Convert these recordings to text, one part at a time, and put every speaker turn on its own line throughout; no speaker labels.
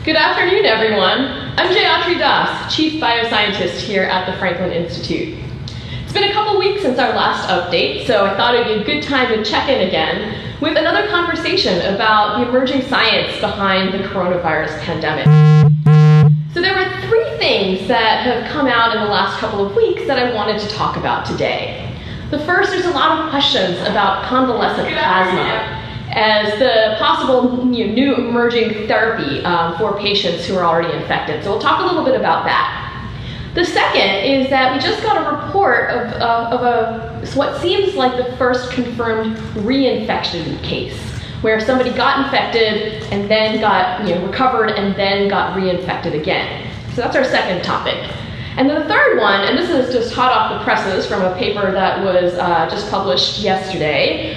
Good afternoon, everyone. I'm Jayatri, Chief Bioscientist here at the Franklin Institute. It's been a couple weeks since our last update, so I thought it'd be a good time to check in again with another conversation about the emerging science behind the coronavirus pandemic. So there were three things that have come out in the last couple of weeks that I wanted to talk about today. The first, there's a lot of questions about convalescent plasma as the possible new emerging therapy for patients who are already infected. So we'll talk a little bit about that. The second is that we just got a report of what seems like the first confirmed reinfection case, where somebody got infected and then got recovered and then got reinfected again. So that's our second topic. And then the third one, and this is just hot off the presses from a paper that was just published yesterday,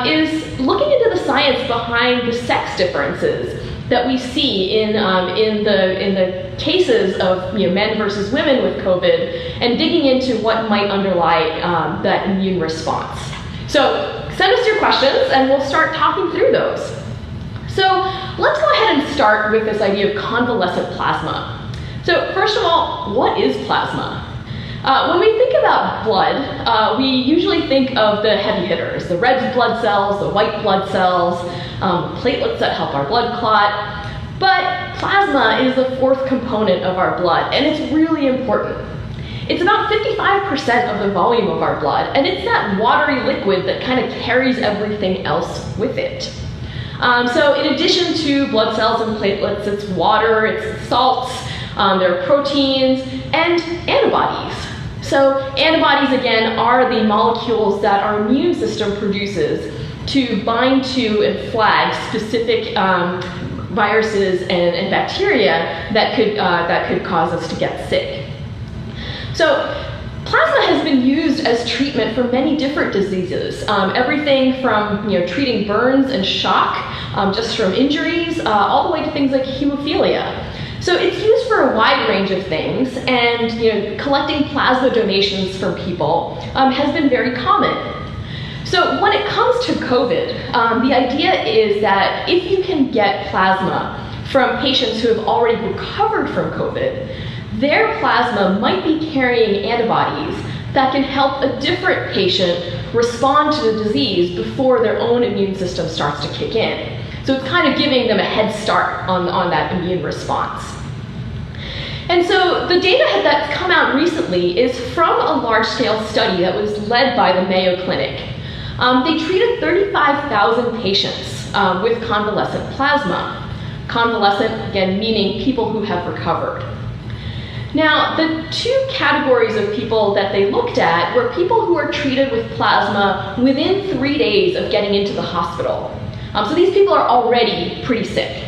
is looking into the science behind the sex differences that we see in the cases of men versus women with COVID, and digging into what might underlie that immune response. So send us your questions, and we'll start talking through those. So let's go ahead and start with this idea of convalescent plasma. So first of all, what is plasma? When we think about blood, we usually think of the heavy hitters, the red blood cells, the white blood cells, platelets that help our blood clot. But plasma is the fourth component of our blood, and it's really important. It's about 55% of the volume of our blood, and it's that watery liquid that kind of carries everything else with it. So in addition to blood cells and platelets, it's water, it's salts, there are proteins, and antibodies. So antibodies, again, are the molecules that our immune system produces to bind to and flag specific viruses and bacteria that could cause us to get sick. So plasma has been used as treatment for many different diseases, everything from treating burns and shock, just from injuries, all the way to things like hemophilia. So it's used for a wide range of things, and collecting plasma donations from people has been very common. So when it comes to COVID, the idea is that if you can get plasma from patients who have already recovered from COVID, their plasma might be carrying antibodies that can help a different patient respond to the disease before their own immune system starts to kick in. So it's kind of giving them a head start on that immune response. And so the data that's come out recently is from a large-scale study that was led by the Mayo Clinic. They treated 35,000 patients with convalescent plasma. Convalescent, again, meaning people who have recovered. Now, the two categories of people that they looked at were people who were treated with plasma within 3 days of getting into the hospital. So these people are already pretty sick.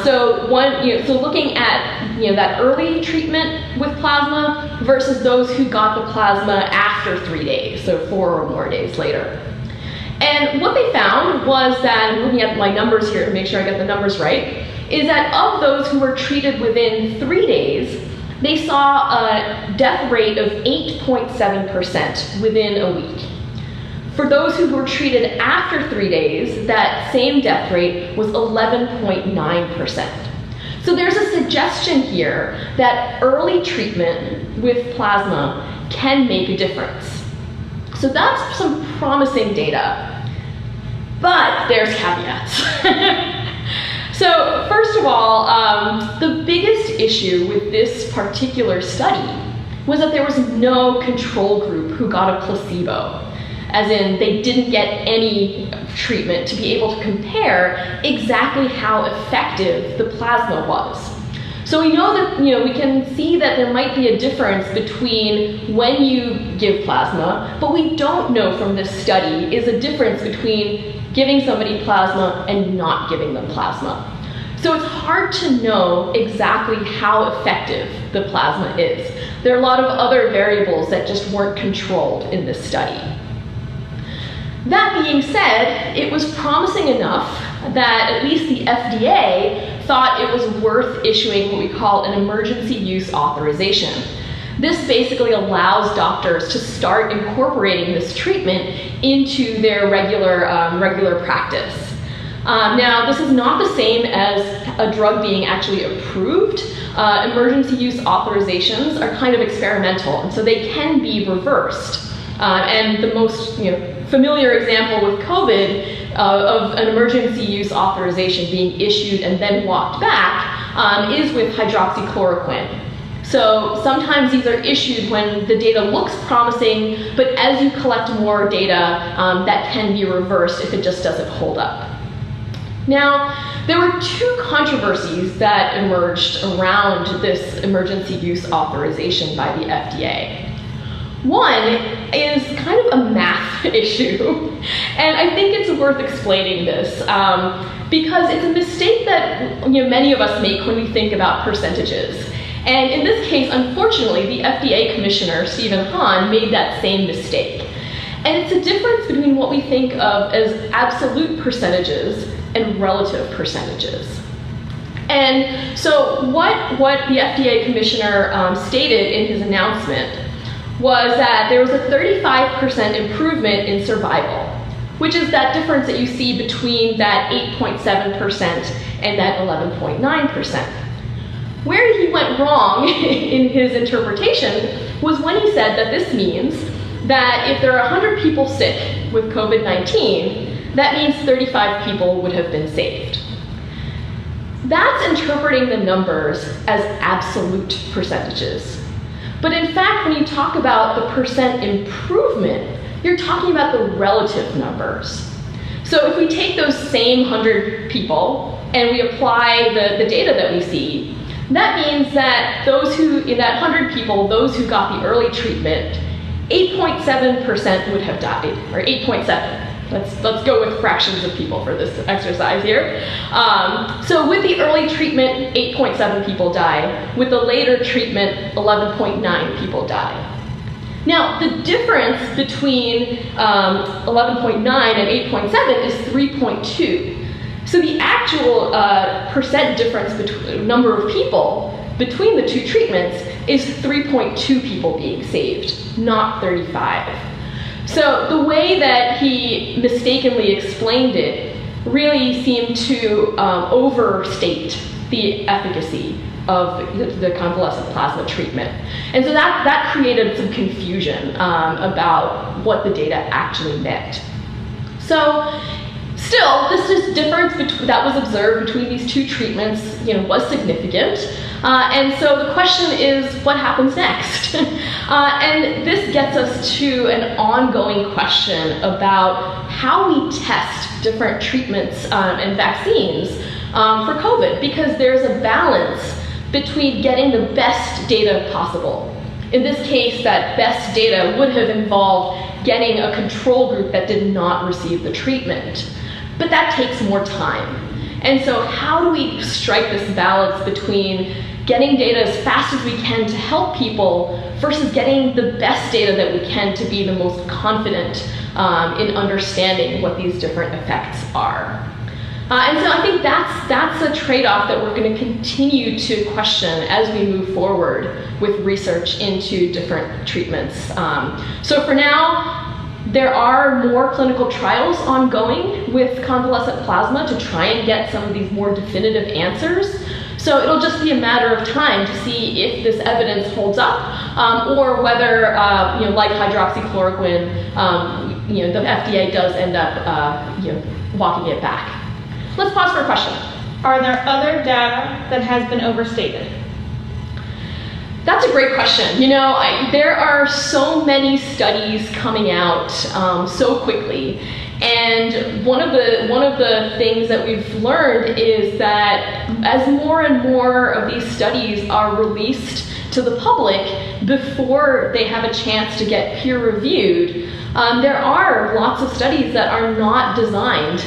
So looking at that early treatment with plasma versus those who got the plasma after 3 days, so 4 or more days later. And what they found was that, I'm looking at my numbers here to make sure I get the numbers right, is that of those who were treated within 3 days, they saw a death rate of 8.7% within a week. For those who were treated after 3 days, that same death rate was 11.9%. So there's a suggestion here that early treatment with plasma can make a difference. So that's some promising data, but there's caveats. So first of all, the biggest issue with this particular study was that there was no control group who got a placebo. As in, they didn't get any treatment to be able to compare exactly how effective the plasma was. So we know that, we can see that there might be a difference between when you give plasma, but we don't know from this study is a difference between giving somebody plasma and not giving them plasma. So it's hard to know exactly how effective the plasma is. There are a lot of other variables that just weren't controlled in this study. That being said, it was promising enough that at least the FDA thought it was worth issuing what we call an emergency use authorization. This basically allows doctors to start incorporating this treatment into their regular practice. Now, this is not the same as a drug being actually approved. Emergency use authorizations are kind of experimental, and so they can be reversed. And the most familiar example with COVID of an emergency use authorization being issued and then walked back is with hydroxychloroquine. So sometimes these are issued when the data looks promising, but as you collect more data, that can be reversed if it just doesn't hold up. Now, there were two controversies that emerged around this emergency use authorization by the FDA. One is kind of a math issue, and I think it's worth explaining this because it's a mistake that many of us make when we think about percentages. And in this case, unfortunately, the FDA commissioner, Stephen Hahn, made that same mistake. And it's a difference between what we think of as absolute percentages and relative percentages. And so what the FDA commissioner stated in his announcement was that there was a 35% improvement in survival, which is that difference that you see between that 8.7% and that 11.9%. Where he went wrong in his interpretation was when he said that this means that if there are 100 people sick with COVID-19, that means 35 people would have been saved. That's interpreting the numbers as absolute percentages. But in fact, when you talk about the percent improvement, you're talking about the relative numbers. So if we take those same 100 people and we apply the data that we see, that means that in that 100 people, those who got the early treatment, 8.7% would have died, or 8.7. Let's go with fractions of people for this exercise here. So with the early treatment, 8.7 people die. With the later treatment, 11.9 people die. Now, the difference between 11.9 and 8.7 is 3.2. So the actual percent difference between number of people between the two treatments is 3.2 people being saved, not 35. So the way that he mistakenly explained it really seemed to overstate the efficacy of the convalescent plasma treatment. And so that created some confusion about what the data actually meant. So still, this difference that was observed between these two treatments was significant. And so the question is, what happens next? And this gets us to an ongoing question about how we test different treatments and vaccines for COVID, because there's a balance between getting the best data possible. In this case, that best data would have involved getting a control group that did not receive the treatment. But that takes more time. And so how do we strike this balance between getting data as fast as we can to help people versus getting the best data that we can to be the most confident in understanding what these different effects are? And so I think that's a trade-off that we're going to continue to question as we move forward with research into different treatments. So for now, there are more clinical trials ongoing with convalescent plasma to try and get some of these more definitive answers. So it'll just be a matter of time to see if this evidence holds up, or whether, like hydroxychloroquine, the FDA does end up, walking it back. Let's pause for a question.
Are there other data that has been overstated?
That's a great question. There are so many studies coming out so quickly, and one of the things that we've learned is that as more and more of these studies are released to the public before they have a chance to get peer-reviewed, there are lots of studies that are not designed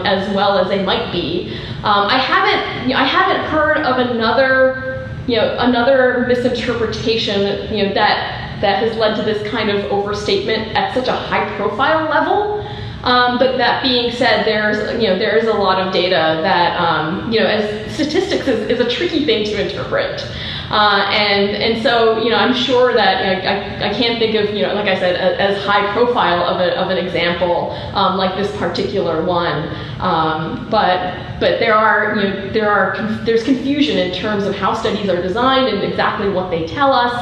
as well as they might be. I haven't heard of another misinterpretation, that has led to this kind of overstatement at such a high-profile level. But that being said, there is a lot of data that, as statistics is a tricky thing to interpret. And so, I'm sure that, I can't think of, like I said, as high profile of an example like this particular one. But there's confusion in terms of how studies are designed and exactly what they tell us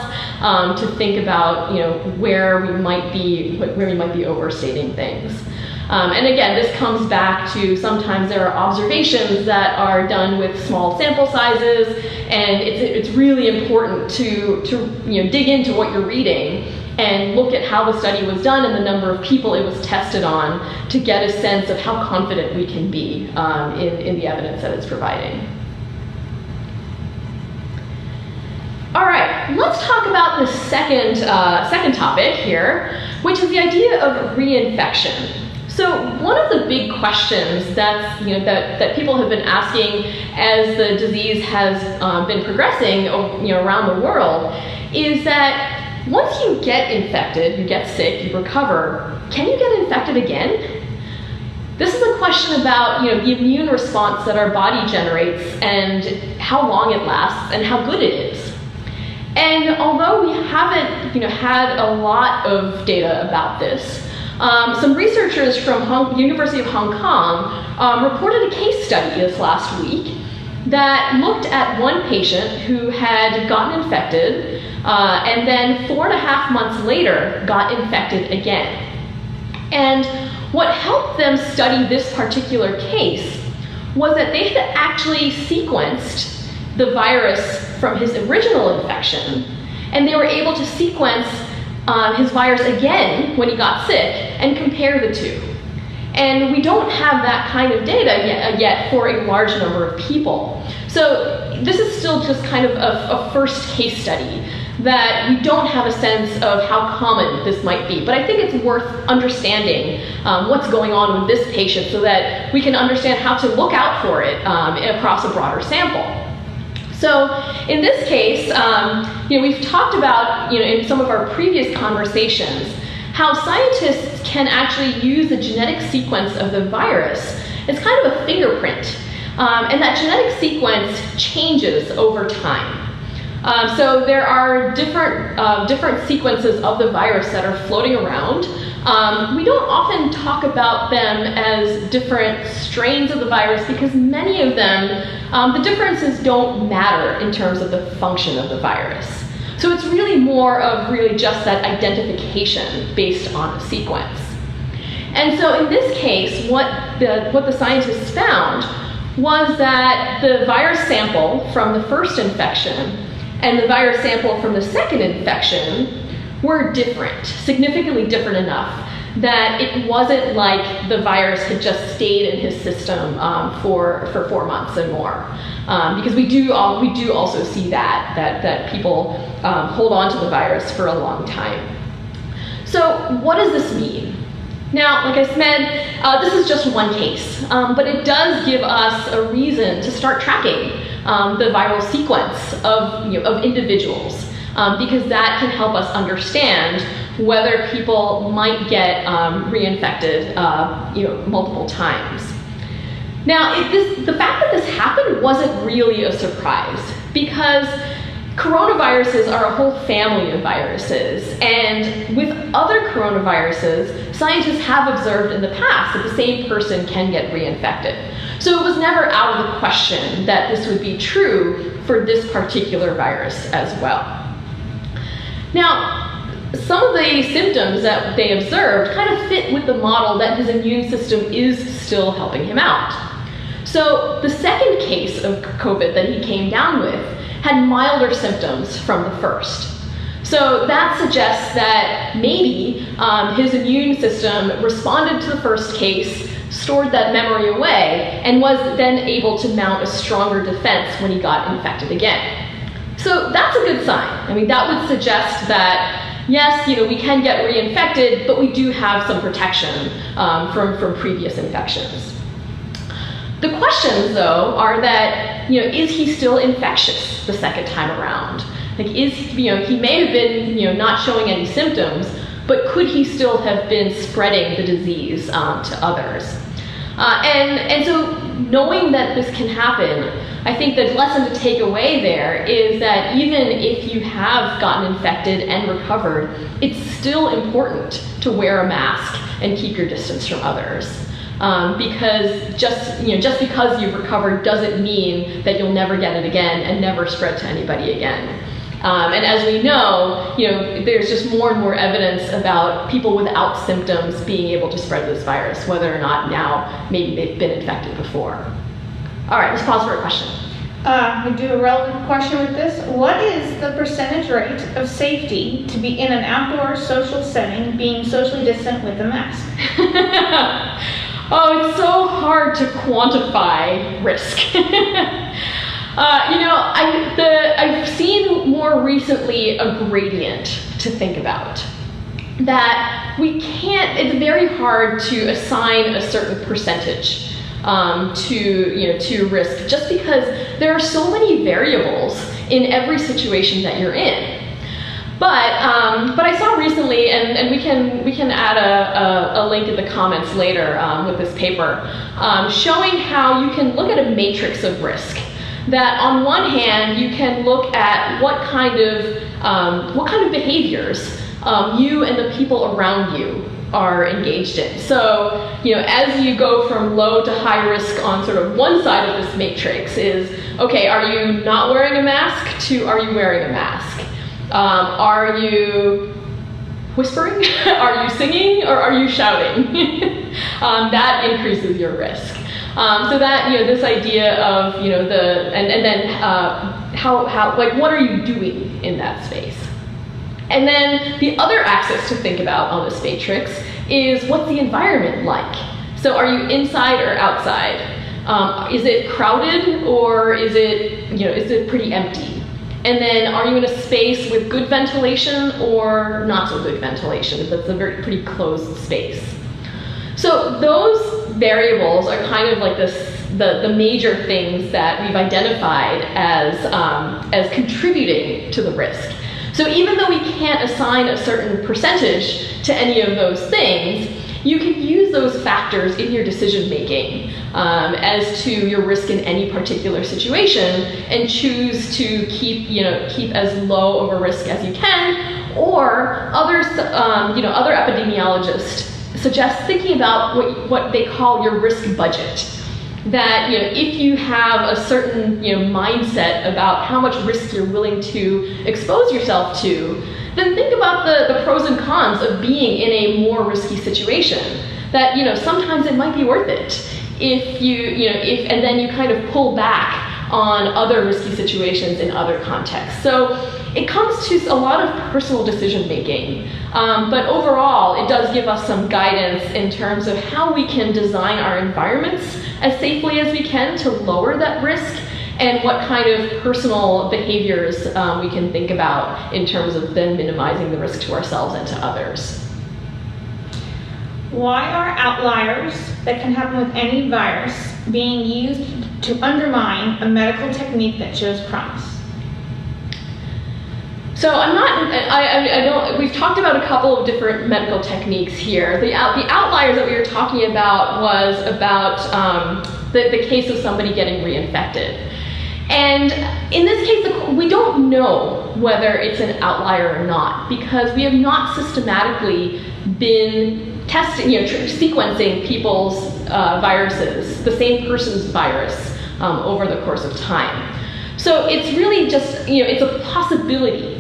to think about, where we might be overstating things. And again, this comes back to sometimes there are observations that are done with small sample sizes, and it's really important to dig into what you're reading and look at how the study was done and the number of people it was tested on to get a sense of how confident we can be in the evidence that it's providing. All right, let's talk about the second topic here, which is the idea of reinfection. So one of the big questions that people have been asking as the disease has been progressing around the world is that once you get infected, you get sick, you recover, can you get infected again? This is a question about the immune response that our body generates and how long it lasts and how good it is. And although we haven't had a lot of data about this, some researchers from the University of Hong Kong reported a case study this last week that looked at one patient who had gotten infected and then 4.5 months later got infected again. And what helped them study this particular case was that they had actually sequenced the virus from his original infection, and they were able to sequence his virus again when he got sick and compare the two. And we don't have that kind of data yet for a large number of people. So this is still just kind of a first case study that we don't have a sense of how common this might be. But I think it's worth understanding what's going on with this patient so that we can understand how to look out for it across a broader sample. So in this case, we've talked about, in some of our previous conversations, how scientists can actually use the genetic sequence of the virus as kind of a fingerprint. And that genetic sequence changes over time. So there are different sequences of the virus that are floating around. We don't often talk about them as different strains of the virus because many of them, the differences don't matter in terms of the function of the virus. So it's really more of just that identification based on a sequence. And so in this case, what the scientists found was that the virus sample from the first infection and the virus sample from the second infection were different, significantly different enough that it wasn't like the virus had just stayed in his system for 4 months and more. Because we do also see that people hold on to the virus for a long time. So what does this mean? Now, like I said, this is just one case, but it does give us a reason to start tracking the viral sequence of individuals, because that can help us understand whether people might get reinfected multiple times. Now, the fact that this happened wasn't really a surprise, because coronaviruses are a whole family of viruses, and with other coronaviruses, scientists have observed in the past that the same person can get reinfected. So it was never out of the question that this would be true for this particular virus as well. Now, some of the symptoms that they observed kind of fit with the model that his immune system is still helping him out. So the second case of COVID that he came down with had milder symptoms from the first. So that suggests that maybe his immune system responded to the first case, stored that memory away, and was then able to mount a stronger defense when he got infected again. So that's a good sign. I mean, that would suggest that, yes, we can get reinfected, but we do have some protection from previous infections. The questions, though, are that, is he still infectious the second time around? Like, he may have been, not showing any symptoms, but could he still have been spreading the disease to others? And so knowing that this can happen, I think the lesson to take away there is that even if you have gotten infected and recovered, it's still important to wear a mask and keep your distance from others. Because just because you've recovered doesn't mean that you'll never get it again and never spread to anybody again. And as we know, there's just more and more evidence about people without symptoms being able to spread this virus, whether or not now maybe they've been infected before. All right, let's pause for a question.
We do a relevant question with this. What is the percentage rate of safety to be in an outdoor social setting being socially distant with a mask?
Oh, it's so hard to quantify risk. I've seen more recently a gradient to think about. That it's very hard to assign a certain percentage to risk, just because there are so many variables in every situation that you're in. But I saw recently, and we can add a link in the comments later with this paper, showing how you can look at a matrix of risk. That on one hand, you can look at what kind of behaviors you and the people around you are engaged in. So, as you go from low to high risk on sort of one side of this matrix is, okay, are you not wearing a mask to are you wearing a mask? Are you whispering? Are you singing? Or are you shouting? That increases your risk. So that, this idea of, what are you doing in that space? And then the other axis to think about on this matrix is what's the environment like? So are you inside or outside? Is it crowded or is it pretty empty? And then are you in a space with good ventilation or not so good ventilation? That's a pretty closed space. So those variables are kind of like the major things that we've identified as contributing to the risk. So even though we can't assign a certain percentage to any of those things, you can use those factors in your decision making as to your risk in any particular situation, and choose to keep as low of a risk as you can. Or other epidemiologists suggest thinking about what they call your risk budget. That if you have a certain mindset about how much risk you're willing to expose yourself to, then think about the pros and cons of being in a more risky situation. That sometimes it might be worth it and then you kind of pull back on other risky situations in other contexts. So it comes to a lot of personal decision making, but overall it does give us some guidance in terms of how we can design our environments as safely as we can to lower that risk, and what kind of personal behaviors we can think about in terms of then minimizing the risk to ourselves and to others.
Why are outliers that can happen with any virus being used to undermine a medical technique that shows promise?
So we've talked about a couple of different medical techniques here. The outliers that we were talking about was about the case of somebody getting reinfected. And in this case, we don't know whether it's an outlier or not, because we have not systematically been testing, sequencing people's viruses, the same person's virus, over the course of time. So it's really just, it's a possibility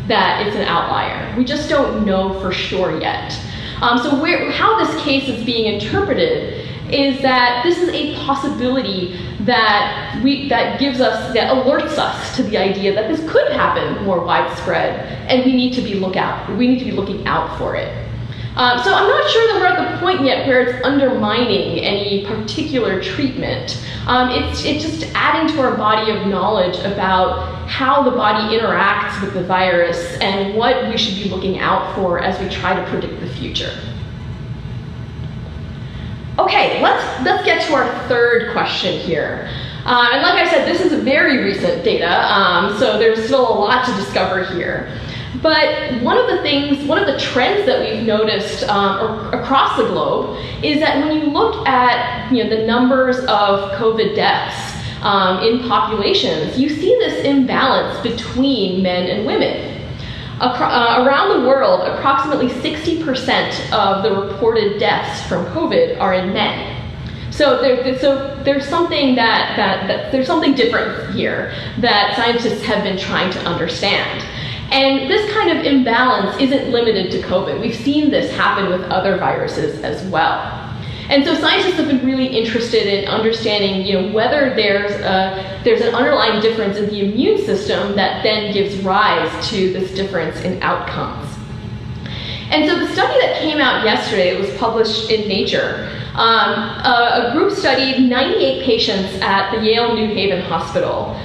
that it's an outlier. We just don't know for sure yet. So how this case is being interpreted is that this is a possibility that alerts us to the idea that this could happen more widespread, and we need to be looking out for it. So I'm not sure that we're at the point yet where it's undermining any particular treatment. It's just adding to our body of knowledge about how the body interacts with the virus and what we should be looking out for as we try to predict the future. Okay, let's get to our third question here. And like I said, this is very recent data, so there's still a lot to discover here. But one of the trends that we've noticed across the globe is that when you look at the numbers of COVID deaths in populations, you see this imbalance between men and women. Around the world, approximately 60% of the reported deaths from COVID are in men. So there's something there's something different here that scientists have been trying to understand. And this kind of imbalance isn't limited to COVID. We've seen this happen with other viruses as well. And so scientists have been really interested in understanding, whether there's an underlying difference in the immune system that then gives rise to this difference in outcomes. And so the study that came out yesterday, it was published in Nature. A group studied 98 patients at the Yale New Haven Hospital,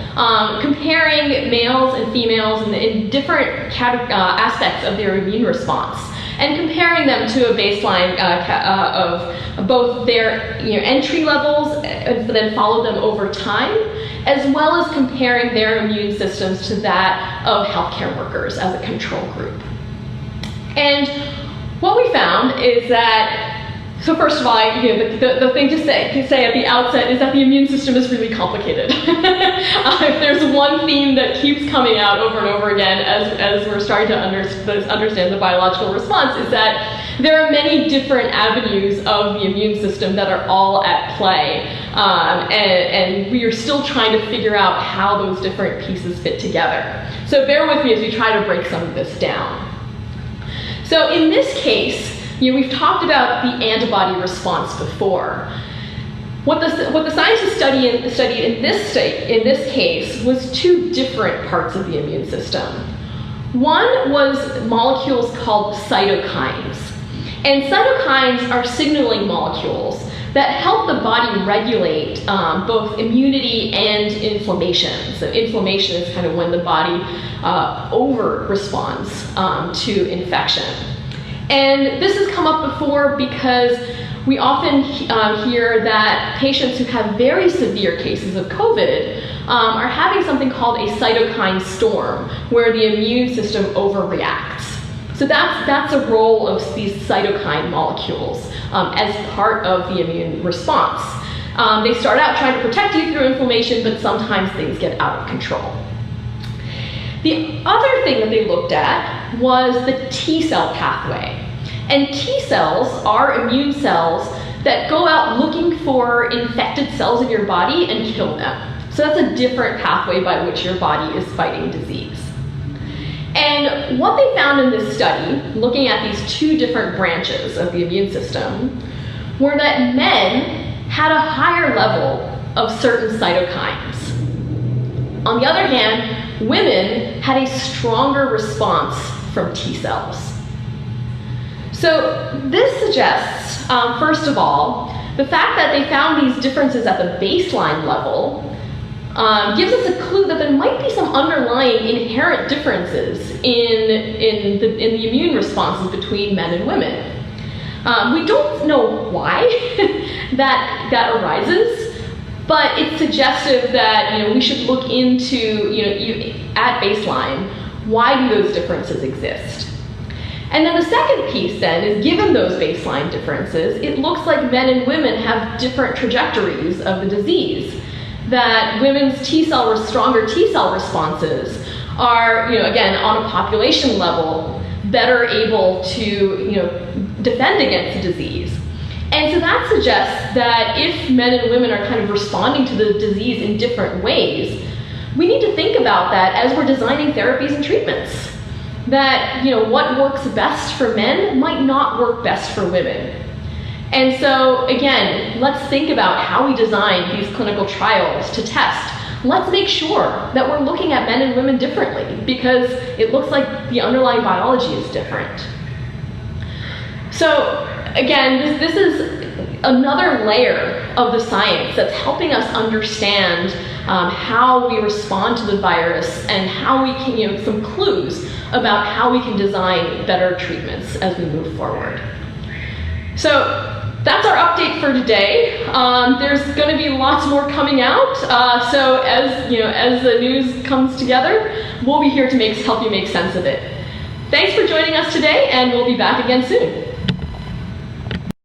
comparing males and females in different aspects of their immune response, and comparing them to a baseline of both their entry levels, then followed them over time, as well as comparing their immune systems to that of healthcare workers as a control group. And what we found is that, so first of all, the thing to say at the outset is that the immune system is really complicated. If there's one theme that keeps coming out over and over again as we're starting to understand the biological response, is that there are many different avenues of the immune system that are all at play, and we are still trying to figure out how those different pieces fit together. So bear with me as we try to break some of this down. So in this case, we've talked about the antibody response before. What the scientists studied in this case was two different parts of the immune system. One was molecules called cytokines. And cytokines are signaling molecules that help the body regulate both immunity and inflammation. So inflammation is kind of when the body over-responds to infection. And this has come up before because we often hear that patients who have very severe cases of COVID are having something called a cytokine storm, where the immune system overreacts. So that's a role of these cytokine molecules as part of the immune response. They start out trying to protect you through inflammation, but sometimes things get out of control. The other thing that they looked at was the T cell pathway. And T cells are immune cells that go out looking for infected cells in your body and kill them. So that's a different pathway by which your body is fighting disease. And what they found in this study, looking at these two different branches of the immune system, were that men had a higher level of certain cytokines. On the other hand, women had a stronger response from T cells. So this suggests, first of all, the fact that they found these differences at the baseline level gives us a clue that there might be some underlying inherent differences in the immune responses between men and women. We don't know why that arises, but it's suggestive that we should look into at baseline, why do those differences exist? And then the second piece then is, given those baseline differences, it looks like men and women have different trajectories of the disease. That women's stronger T cell responses are, again, on a population level, better able to, defend against the disease. And so that suggests that if men and women are kind of responding to the disease in different ways, we need to think about that as we're designing therapies and treatments. That, what works best for men might not work best for women. And so, again, let's think about how we design these clinical trials to test. Let's make sure that we're looking at men and women differently, because it looks like the underlying biology is different. So, again, this is another layer of the science that's helping us understand how we respond to the virus and how we can, some clues about how we can design better treatments as we move forward. So that's our update for today. There's going to be lots more coming out. So as the news comes together, we'll be here to help you make sense of it. Thanks for joining us today, and we'll be back again soon.